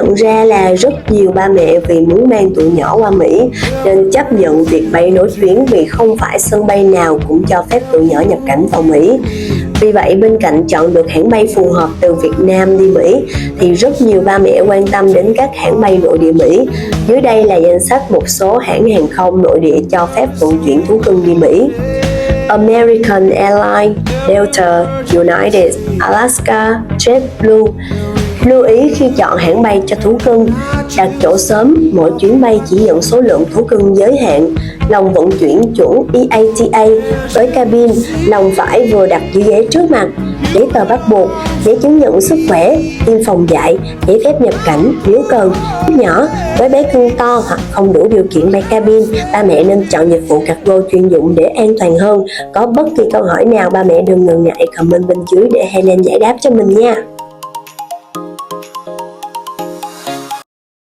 nhận ra là rất nhiều ba mẹ vì muốn mang tụi nhỏ qua Mỹ nên chấp nhận việc bay nối chuyến vì không phải sân bay nào cũng cho phép tụi nhỏ nhập cảnh vào Mỹ. Vì vậy, bên cạnh chọn được hãng bay phù hợp từ Việt Nam đi Mỹ, thì rất nhiều ba mẹ quan tâm đến các hãng bay nội địa Mỹ. Dưới đây là danh sách một số hãng hàng không nội địa cho phép vận chuyển thú cưng đi Mỹ. American Airlines, Delta, United, Alaska, JetBlue. Lưu ý khi chọn hãng bay cho thú cưng, đặt chỗ sớm, mỗi chuyến bay chỉ nhận số lượng thú cưng giới hạn. Lòng vận chuyển chuẩn EATA với cabin, lòng phải vừa đặt dưới ghế trước mặt. Giấy tờ bắt buộc, giấy chứng nhận sức khỏe, tiêm phòng dại, giấy phép nhập cảnh nếu cần. Nhỏ với bé cưng to hoặc không đủ điều kiện bay cabin, ba mẹ nên chọn dịch vụ cargo chuyên dụng để an toàn hơn. Có bất kỳ câu hỏi nào ba mẹ đừng ngần ngại comment bên dưới để Helen giải đáp cho mình nha.